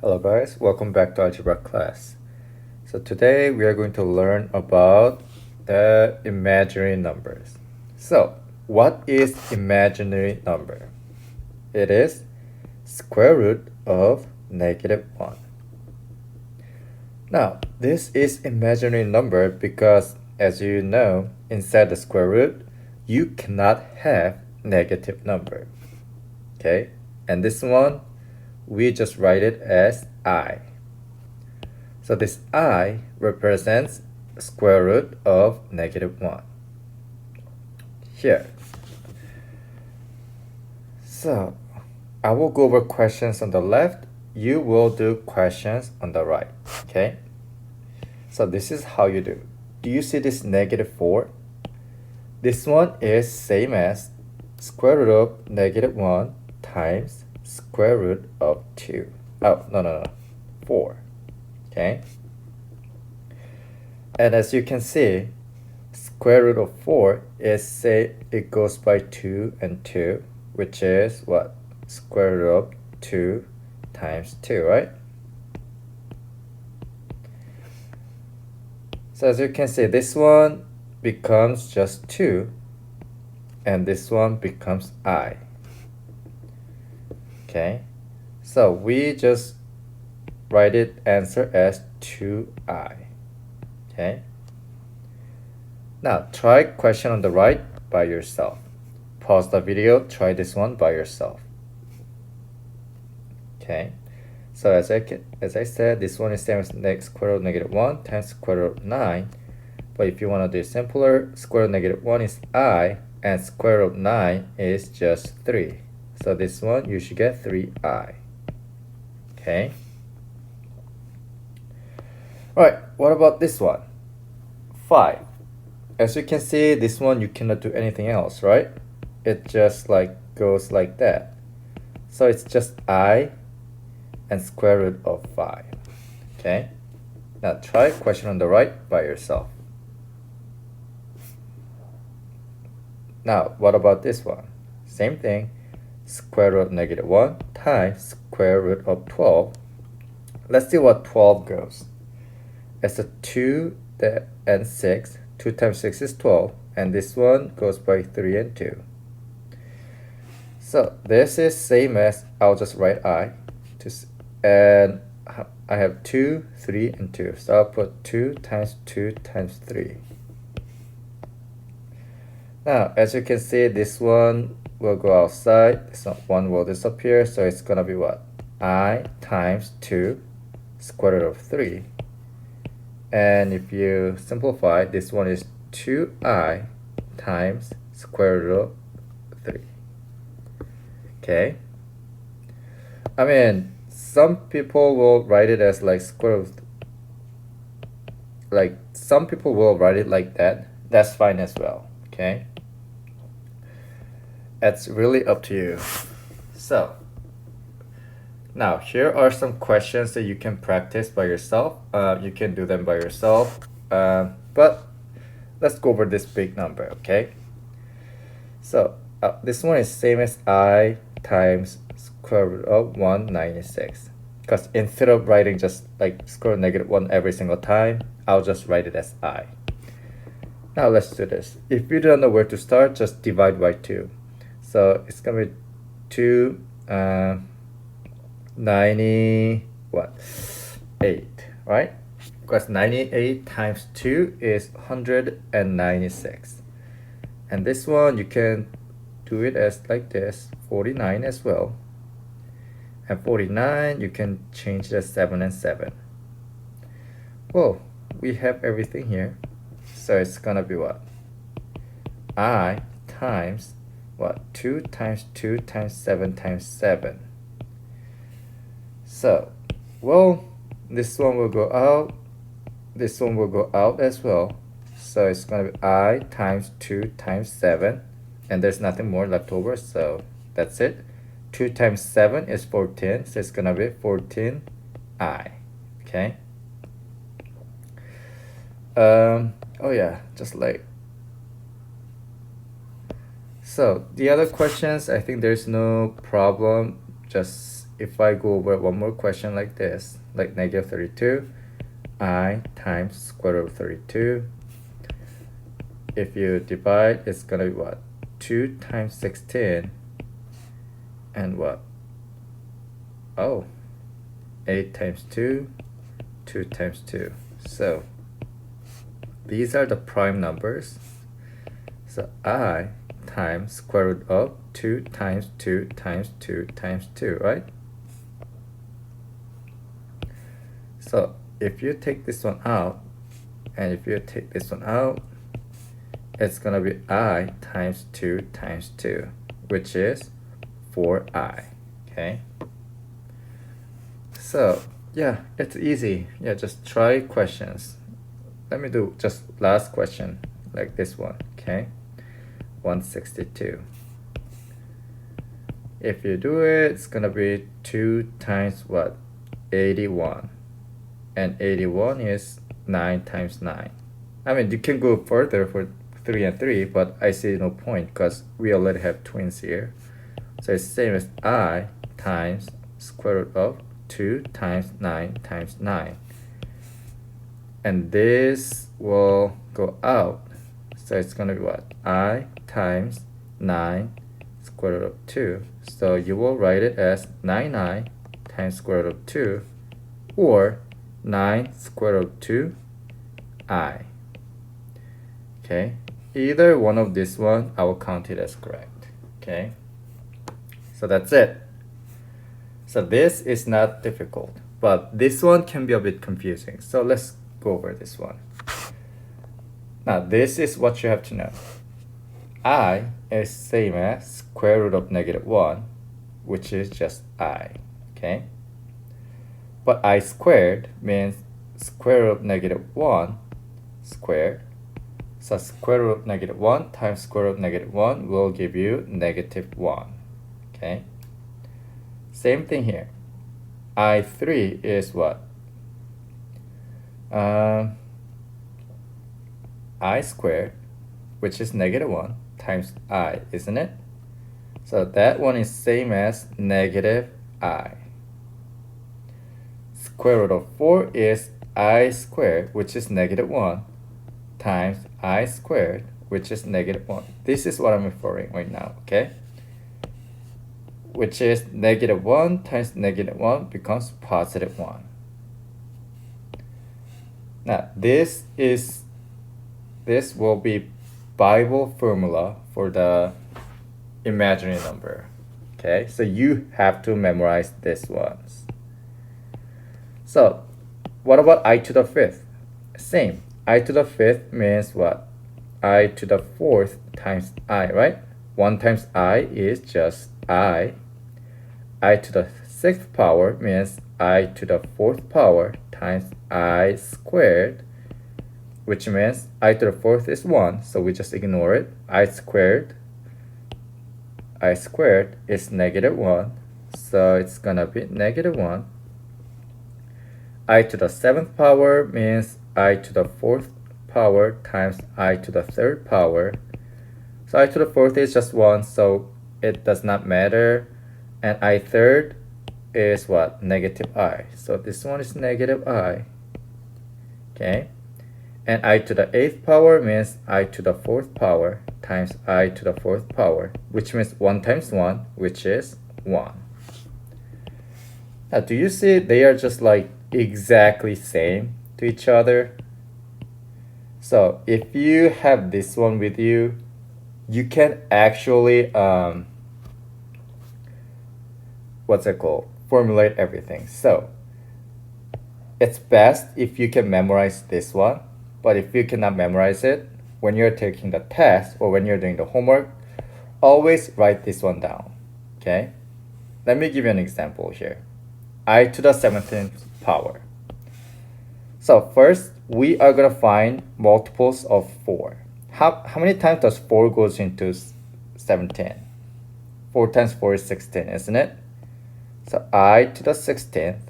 Hello guys, welcome back to algebra class. So today we are going to learn about the imaginary numbers. So what is imaginary number? It is square root of -1. Now this is imaginary number because as you know, inside the square root you cannot have negative number. Okay, and this one we just write it as I. So this I represents square root of -1 here. So I will go over questions on the left. You will do questions on the right. Okay. So this is how you do. Do you see this -4? This one is same as square root of -1 times square root of 2. Oh, no. 4. Okay. And as you can see, square root of 4 is, say, it goes by 2 and 2, which is what? Square root of 2 times 2, right? So as you can see, this one becomes just 2, and this one becomes I. Okay, so we just write it answer as 2I. Okay, now try question on the right by yourself. Pause the video, try this one by yourself. Okay, so as I said, this one is same as square root of -1 times square root of 9. But if you want to do it simpler, square root of -1 is I, and square root of 9 is just 3. So this one, you should get 3I. Okay. Alright, what about this one? 5. As you can see, this one you cannot do anything else, right? It just like goes like that. So it's just I and square root of 5. Okay. Now try question on the right by yourself. Now, what about this one? Same thing. Square root of -1 times square root of 12. Let's see what 12 goes. It's a 2 and 6. 2 times 6 is 12. And this one goes by 3 and 2. So this is same as, I'll just write I. And I have 2, 3, and 2. So I'll put 2 times 2 times 3. Now, as you can see, this one will go outside. This one will disappear. So it's going to be what? I times 2 square root of 3. And if you simplify, this one is 2I times square root of 3. Okay. I mean, some people will write it as like square root. Like some people will write it like that. That's fine as well. Okay. It's really up to you. So now here are some questions that you can practice by yourself. You can do them by yourself. But let's go over this big number, okay? So this one is same as I times square root of 196. Because instead of writing just like square root of -1 every single time, I'll just write it as I. Now let's do this. If you don't know where to start, just divide by 2. So it's gonna be 2 98, right? Because 98 times 2 is 196. And this one you can do it as like this, 49 as well. And 49 you can change it as 7 and 7. Well, we have everything here. So it's gonna be what? I times what? 2 times 2 times 7 times 7. So, well, this one will go out. This one will go out as well. So it's going to be I times 2 times 7. And there's nothing more left over. So that's it. 2 times 7 is 14. So it's going to be 14I. Okay. Oh yeah, just like. So the other questions, I think there's no problem. Just if I go over one more question like this, like negative 32, I times square root of 32. If you divide, it's gonna be what? 2 times 16 and what? Oh, 8 times 2, 2 times 2. So these are the prime numbers. So I times square root of 2 times 2 times 2 times 2, right? So if you take this one out, and if you take this one out, it's gonna be I times 2 times 2, which is 4I, okay? So yeah, it's easy. Yeah, just try questions. Let me do just last question, like this one, okay? 162. If you do it, it's gonna be 2 times what? 81. And 81 is 9 times 9. I mean, you can go further for 3 and 3, but I see no point because we already have twins here. So it's same as I times square root of 2 times 9 times 9. And this will go out. So it's gonna be what? I times 9 square root of 2. So you will write it as 9I times square root of 2, or 9 square root of 2I. Okay, either one of this one, I will count it as correct. Okay, so that's it. So this is not difficult, but this one can be a bit confusing. So let's go over this one. Now this is what you have to know. I is same as square root of negative 1, which is just I, okay? But I squared means square root of negative 1 squared. So square root of negative 1 times square root of negative 1 will give you negative 1, okay? Same thing here. I3 is what? I squared, which is negative 1, times I, isn't it? So that one is same as negative I. Square root of 4 is I squared, which is negative 1, times I squared, which is negative 1. This is what I'm referring right now, okay? Which is negative 1 times negative 1 becomes positive 1. Now this will be Bible formula for the imaginary number. Okay, so you have to memorize this ones. So what about I to the 5th? Same. I to the 5th means what? I to the 4th times I, right? 1 times I is just I. I to the 6th power means I to the 4th power times I squared, which means I to the 4th is 1, so we just ignore it. I squared is negative 1, so it's gonna be negative 1. I to the 7th power means I to the 4th power times I to the 3rd power. So I to the 4th is just 1, so it does not matter. And I third is what? Negative I. So this one is negative I. Okay. And I to the 8th power means I to the 4th power times I to the 4th power, which means 1 times 1, which is 1. Now, do you see they are just like exactly same to each other? So if you have this one with you, you can actually formulate everything. So it's best if you can memorize this one, but if you cannot memorize it, when you're taking the test or when you're doing the homework, always write this one down. Okay, let me give you an example here. I to the 17th power. So first we are gonna find multiples of 4. How many times does 4 goes into 17? 4 times 4 is 16, isn't it? So I to the 16th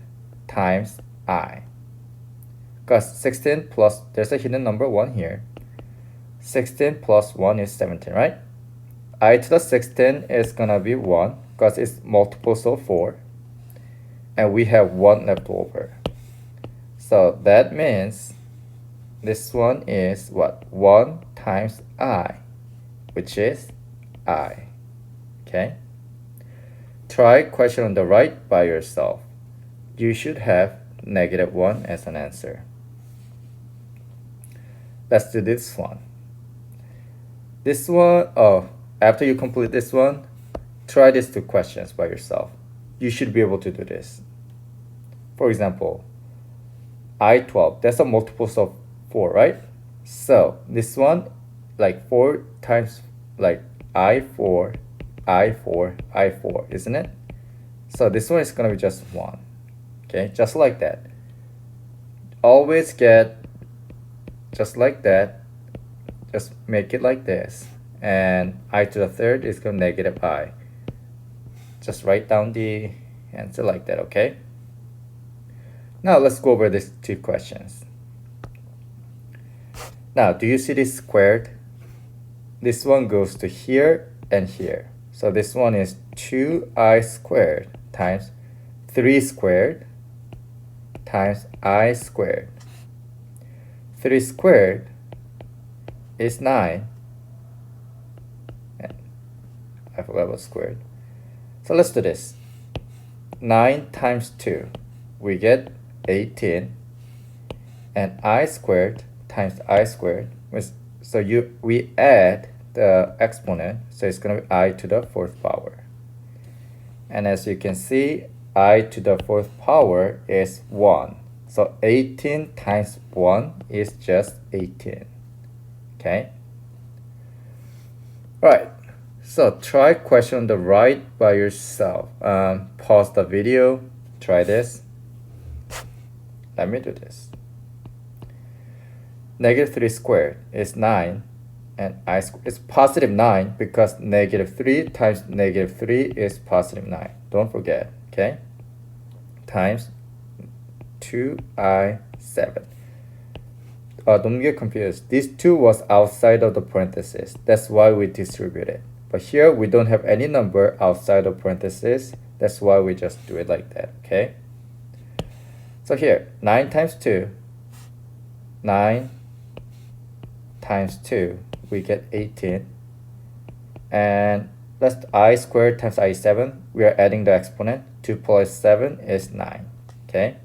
times I. Because 16 plus, there's a hidden number 1 here. 16 plus 1 is 17, right? I to the 16 is gonna be 1 because it's multiples of 4. and we have 1 left over. So that means this one is what? 1 times I, which is I. Okay? Try question on the right by yourself. You should have -1 as an answer. Let's do this one. This one, after you complete this one, try these 2 questions by yourself. You should be able to do this. For example, I12, that's a multiples of 4, right? So this one, like 4 times like I4, I4, I4, isn't it? So this one is going to be just 1. Okay, just like that. Always get just like that. Just make it like this. And I to the third is going to negative I. Just write down the answer like that, okay? Now let's go over these 2 questions. Now, do you see this squared? This one goes to here and here. So this one is 2i squared times 3 squared times I squared. 3 squared is 9. I forgot about squared. So let's do this. 9 times 2, we get 18. And I squared times I squared. So we add the exponent, so it's going to be I to the 4th power. And as you can see, I to the 4th power is 1. So 18 times 1 is just 18. Okay? Alright, so try question on the right by yourself. Pause the video, try this. Let me do this. -3 squared is 9, and I squared is positive 9 because -3 times -3 is positive 9. Don't forget, okay? Times 2i7. Don't get confused. This 2 was outside of the parentheses. That's why we distributed. But here we don't have any number outside of parentheses. That's why we just do it like that, okay? So here, 9 times 2, 9 times 2, we get 18. And that's I squared times I7. We are adding the exponent. 2 plus 7 is 9, okay?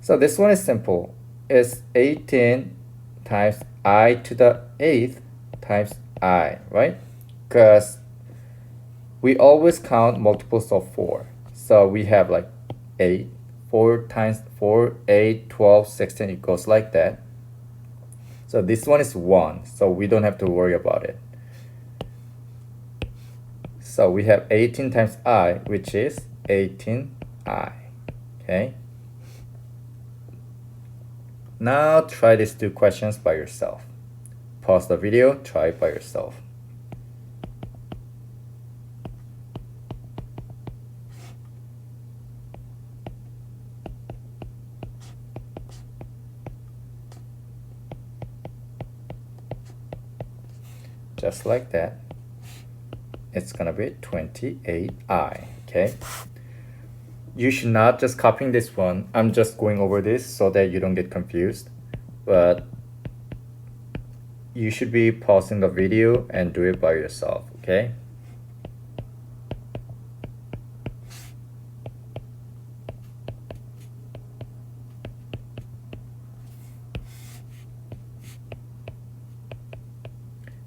So this one is simple. It's 18 times I to the 8th times I, right? Because we always count multiples of 4. So we have like 8, 4 times 4, 8, 12, 16, it goes like that. So this one is 1, so we don't have to worry about it. So we have 18 times I, which is 18i, okay? Now try these 2 questions by yourself. Pause the video, try it by yourself. Just like that. It's gonna be 28i, okay? You should not just copying this one. I'm just going over this so that you don't get confused. But you should be pausing the video and do it by yourself, okay?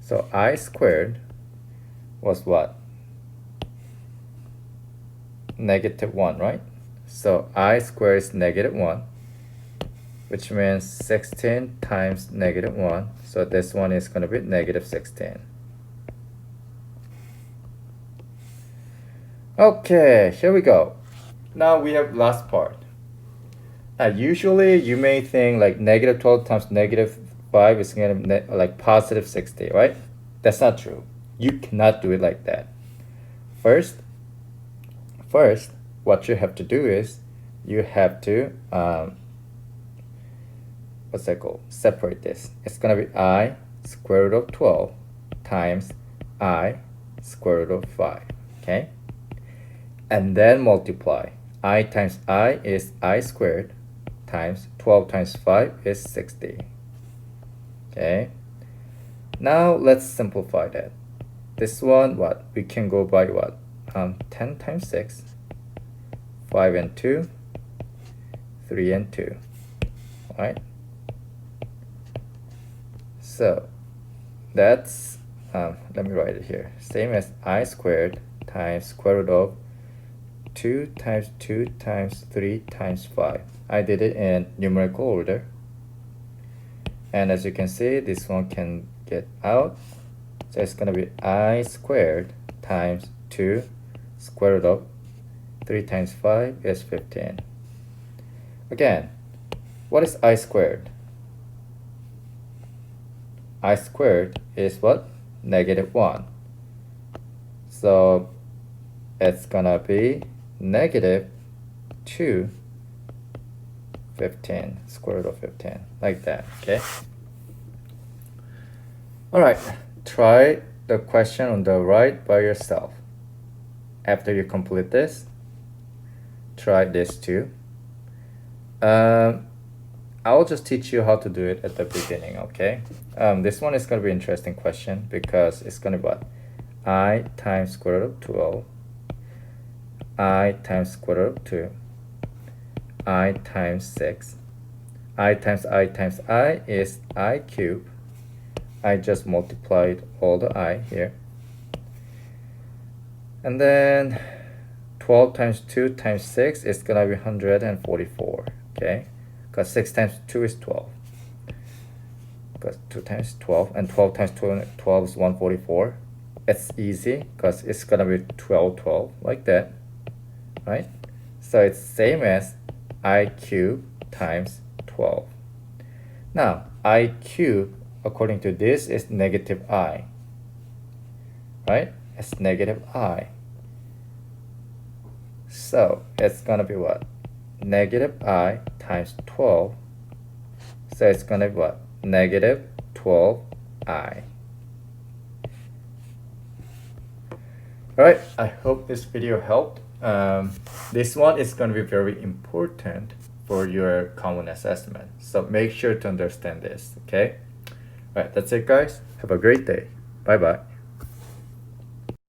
So I squared was what? -1, right? So I squared is -1, which means 16 times -1. So this one is going to be -16. Okay, here we go. Now we have last part. Now usually you may think like -12 times -5 is going to be like positive 60, right? That's not true. You cannot do it like that. First, what you have to do is you have to what's that called? Separate this. It's gonna be I square root of 12 times I square root of 5. Okay, and then multiply I times I is I squared times 12 times 5 is 60. Okay. Now let's simplify that. This one, what? We can go by what? 10 times 6, 5 and 2, 3 and 2. Alright? So that's, let me write it here. Same as I squared times square root of 2 times 2 times 3 times 5. I did it in numerical order. And as you can see, this one can get out. So it's going to be I squared times 2 square root of 3 times 5 is 15. Again, what is I squared? I squared is what? Negative 1. So it's going to be negative 2 15, square root of 15, like that, okay? Alright, try the question on the right by yourself. After you complete this, try this too. I'll just teach you how to do it at the beginning, okay? This one is going to be an interesting question because it's going to be what? I times square root of 12, I times square root of 2, I times 6, I times I is I cubed. I just multiplied all the I here. And then 12 times 2 times 6 is gonna be 144, okay? Because 6 times 2 is 12. Because 2 times 12, and 12 times 12 is 144. It's easy, because it's gonna be 12, like that, right? So it's same as I cubed times 12. Now, I cubed, according to this, is negative I, right? It's negative I. So it's gonna be what? Negative I times 12. So it's gonna be what? Negative 12I. Alright, I hope this video helped. This one is going to be very important for your common assessment. So make sure to understand this, okay? Alright, that's it guys. Have a great day. Bye bye.